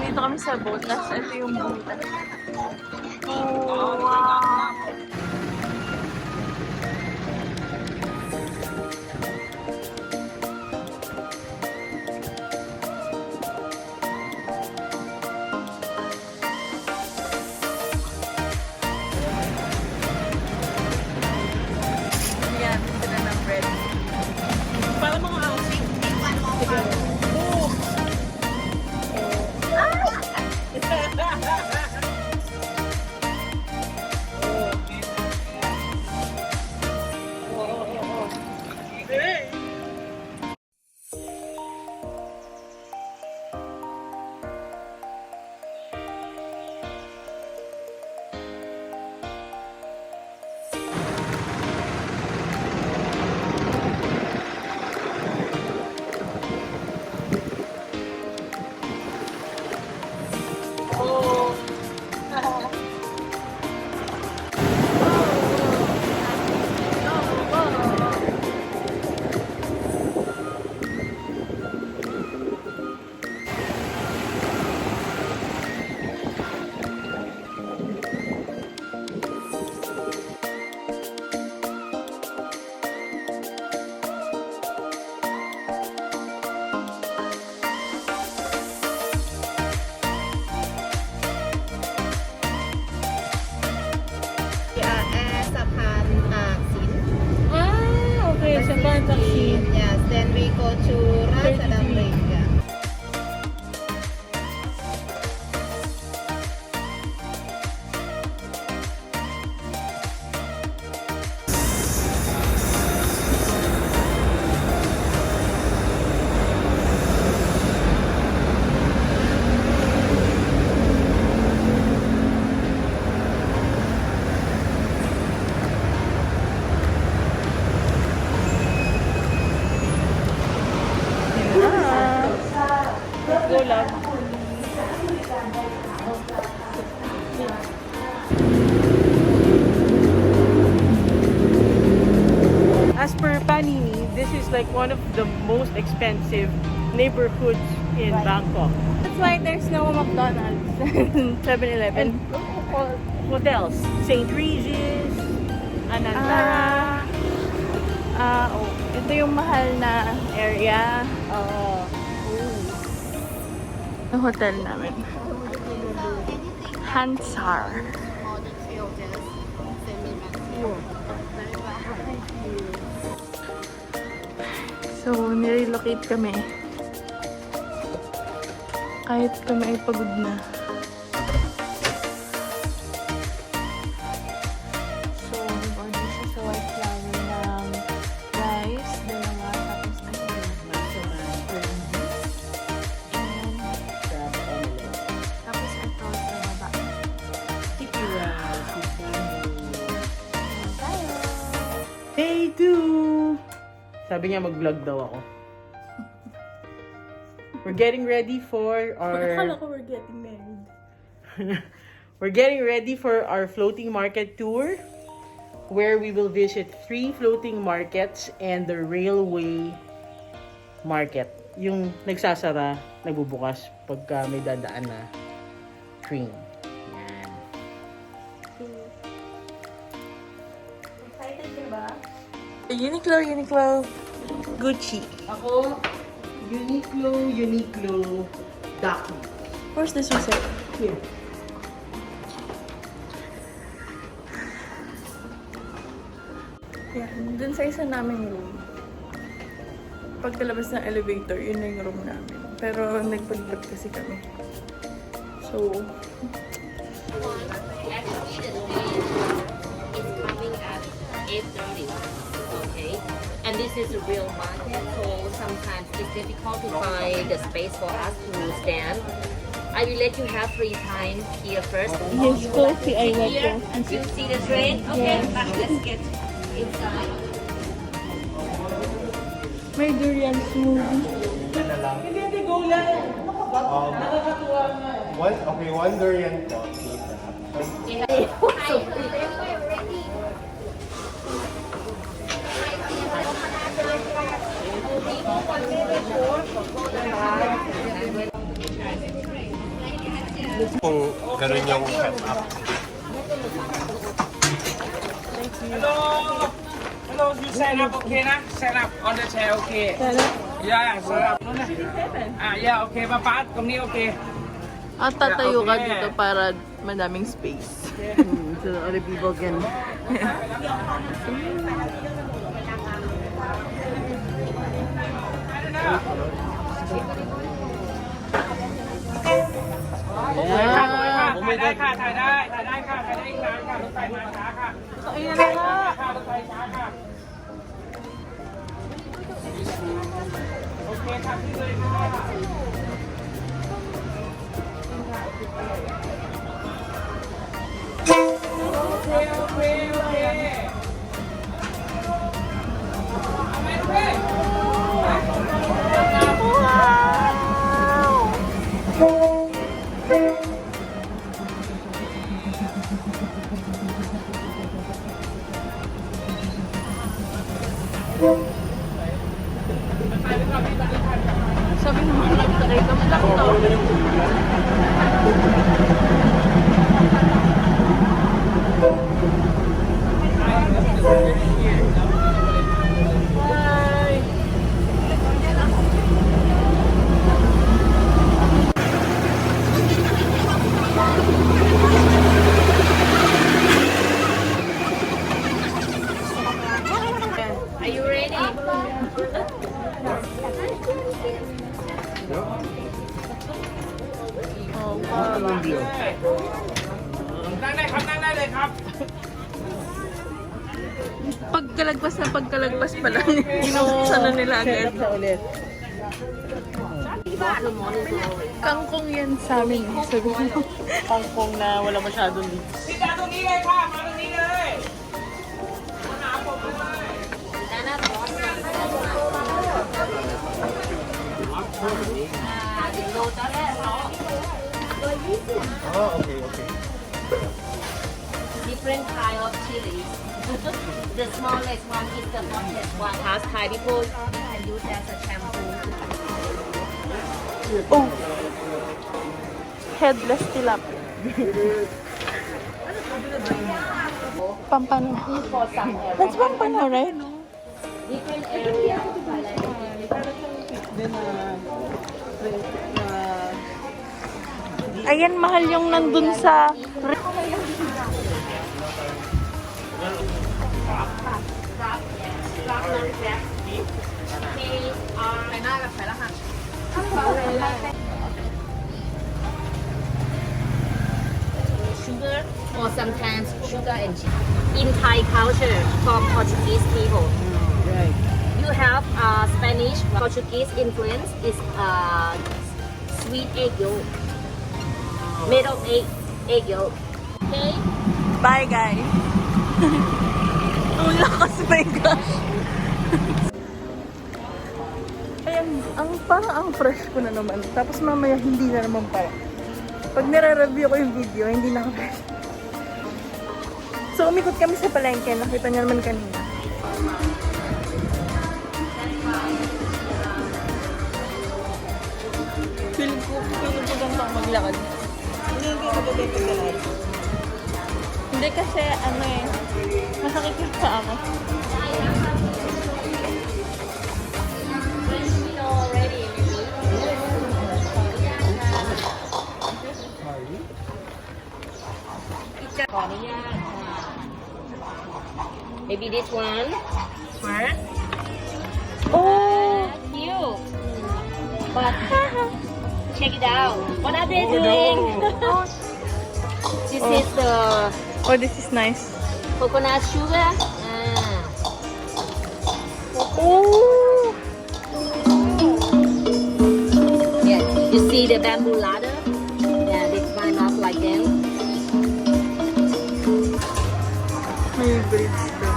Nandito kami sa boat, tapos ito yung boat. Oh, wow! Yan, sila ng bread. Para mga housing. Oh! Okay, sa Bangkok. Yes, then we go to Ratsadam Lake. Go lang. As per Panini, this is like one of the most expensive neighborhoods in Bangkok. That's why there's no McDonald's and 7-Eleven. Hotels, St. Regis, Anantara. Oh, ito yung mahal na area. Yung hotel namin. Hansar. So, nirelocate kami. Kahit kami ay pagod na. So, order siya sa white flour ng rice, dalawa, tapos tapos ito sa baba. Tayo! Day 2! Sabi niya mag-vlog daw ako. We're getting ready for Akala ko we're getting married. We're getting ready for our floating market tour, where we will visit 3 floating markets and the railway market. Yung nagsasara, nagbubukas pagka may dadaan na train. Yan. Excited ka ba? Uniqlo, Gucci. Ako, Uniqlo, Ducky. Where's this receipt? Here. Yeah, dun sa isa naming room. Pagkalabas ng elevator, yun na yung room namin. Pero nagpalipat kasi kami. So, Actually, the train is coming at 8:30. Okay, and this is a real market, so sometimes it's difficult to find the space for us to stand. I will let you have free time here first. yes, coffee, I like Here, coffee. you see the train? Okay, let's get inside. May durian smoothie. Hindi, go lang. Nakakatuwa nga. One durian po. Kung ganun yung setup. Hello. Hello, you set up okay na? Set up on the chair okay. Yeah, set up. Yeah, okay. Papaat kung ni okay. At tatayo ka dito para madaming space. So other people can... Yeah. ถ่ายได้ค่ะ ถ่ายได้ค่ะ ถ่ายได้ค่ะอีกนานค่ะรถไฟมาช้าค่ะ Ayun na nga. รถไฟช้าค่ะ โอเคค่ะพี่เลยค่ะโอเคโอเคโอเคเอาไหมลูกพี่ Sabi naman nagtakay ka lang to. Are you ready? Oh, wow. นั่งได้ครับ นั่งได้เลยครับ Pagkalagpas pa lang. Inubuksan na nila agad. Sa ulit. Kangkong yan sa amin. Sabi ko. Kangkong na wala masyadong leaks. พี่จ๋าตรงนี้เลยค่ะ มาตรงนี้เลยมาหาผมเลย Oh, okay, okay. Different kind of chilies. The smallest one is the hottest one. Has Thai people can use as a shampoo. Oh. Headless tilapia. Pampano. For some area. That's pampano, right? Different area of Thailand. Then, Ayan, mahal yung nandun sa... Sugar or sometimes sugar and cheese. In Thai culture from Portuguese people, right. you have Spanish Portuguese influence is sweet egg yolk, made of egg yolk. Okay. Bye, guys. Ang lakas, my gosh. Ayan, parang ang fresh ko na naman. Tapos mamaya hindi na naman pala. Pag nire-review ko yung video, hindi na fresh. So, umikot kami sa palengke. Nakita niyo naman kanina. Feel ko ganito ang maglakad. Hindi ko maganda yung paglalaro. Hindi kasi, masakit yung paa ko. Maybe this one first. Oh! Cute. But check it out. What are they doing? This is the Oh, this is nice. coconut sugar. Oh! Yeah, you see the bamboo ladder? Yeah, they climb up like them. May breeds din.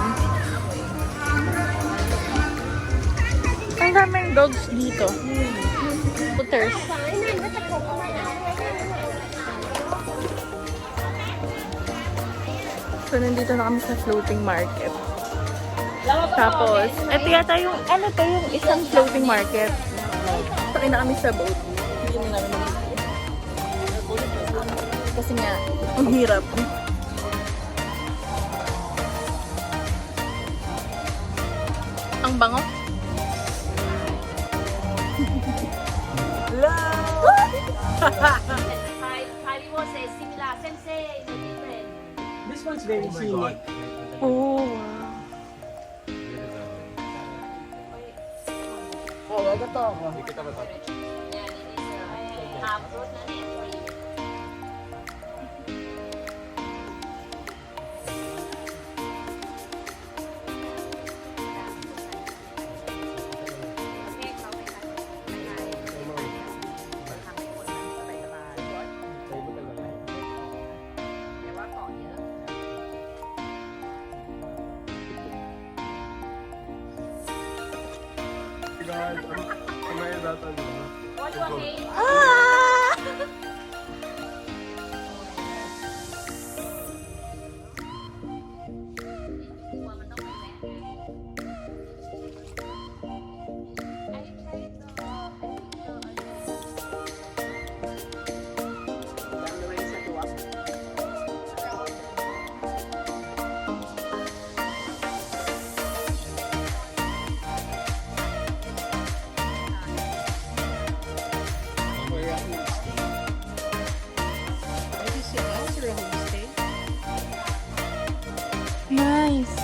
Ang daming dogs dito. Scooters. So, nandito na kami sa floating market. Tapos, ito yata yung, yung isang floating market. Sakay na kami sa boat. Hindi na namin mag kasi nga, ang hirap. Ang bango. Kylie was a similar sensei, no different. This one's very Oh my scenic. God. Oh, wow. Oh, ito ako. Hindi kita ba ito? Yeah, this is half fruit na net. God, am I that ano? What's your name? Nice.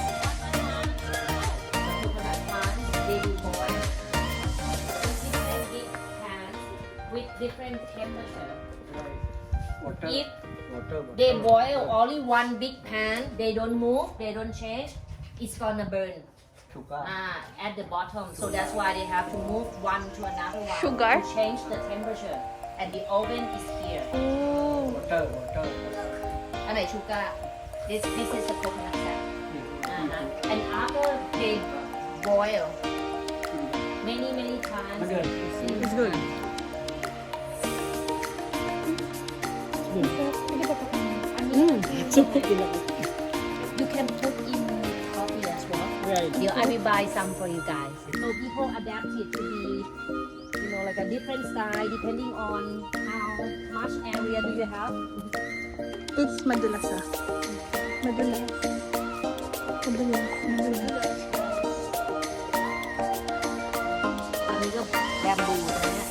With different temperature. Water. If Water. they boil only one big pan, they don't move, they don't change, it's gonna burn. At the bottom. So that's why they have to move one to another one Sugar? to change the temperature. And the oven is here. Oh. Water. Water. And I sugar. This is the coconut sap. And after they boil many times, It's good. you can put in coffee as well. Right. I will buy some for you guys. So people adapt it to be, like a different style depending on how much area do you have. It's madulas ah. Madulas. Madulas. Madulas. อันนี้ก็แบมบูนะเนี่ย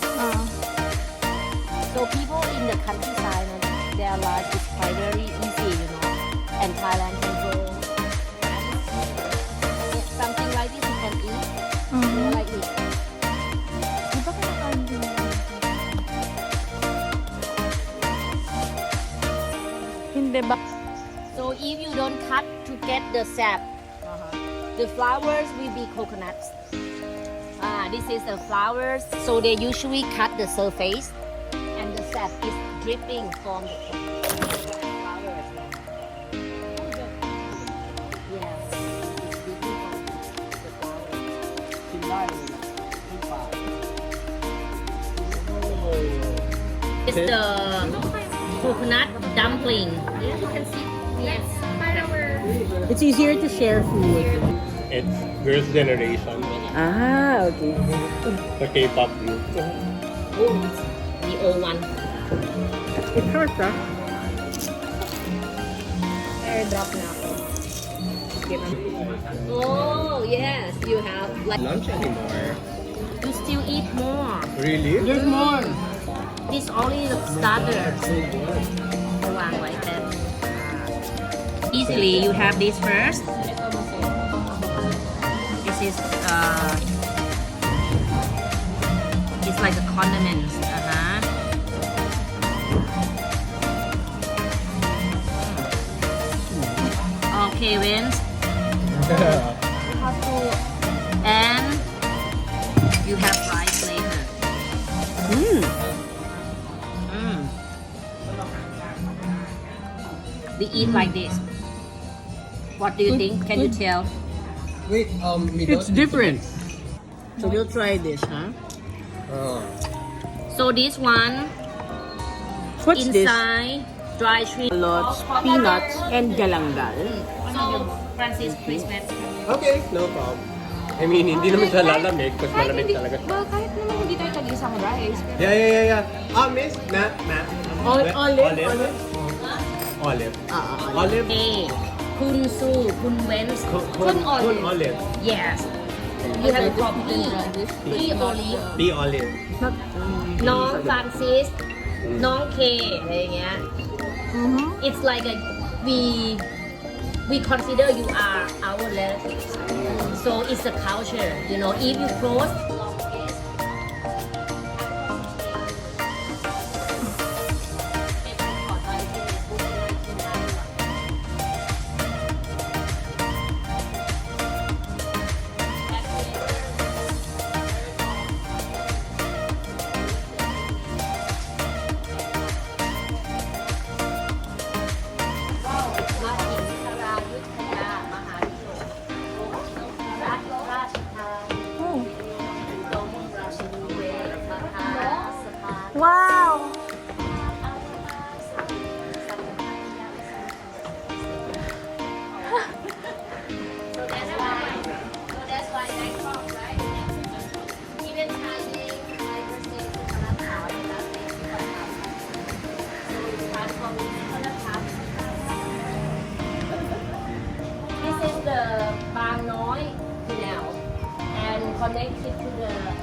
So people in the countryside, their life is quite very easy, and Thailand can grow something like this you can eat, like it. Di ba kinakain din nila? Hindi ba? So if you don't cut to get the sap, the flowers will be coconuts. This is the flowers. So they usually cut the surface, and the sap is dripping from the flowers. Yes, it's dripping from the flowers. It's the coconut dumpling. Yeah, you can see. Yes. It's easier to share food. It's Girls' Generation. Ah, okay. The K-pop group. Oh, the old one. It hurts, huh? Airdrop na ako. Oh, yes. You have like Lunch anymore? you still eat more. Really? There's more. This only the starter. So good. วางไว้แต่ Easily you have this first. This is it's like a condiments. Okay, Wence. And you have rice later. We eat like this. What do you think? Can you tell? Wait, It's different. So we'll try this, huh? So this one What's this? inside dry shrimp. Lots, peanuts, and galangal. So Francis, please man. Okay, no problem. I mean, hindi naman siya lalamig kasi malamig talaga siya. Kahit naman hindi tayo tag-isang rice. Yeah. Miss, na. Olive. Olive. Olive. A. Kun Su, Kun Wence, Kun Olive. Olive. Yes. You have to call P. P Olive. P Olive. น้องฟรานซิส น้องเคอะไรอย่างเงี้ย It's like a we consider you are our relatives. So it's a culture, you know. If you close. Wow! That's why Bangkok, right? Even Thailand, like the state of Thailand, that's the So it's transforming This is the Bang Noi Canal and connected to the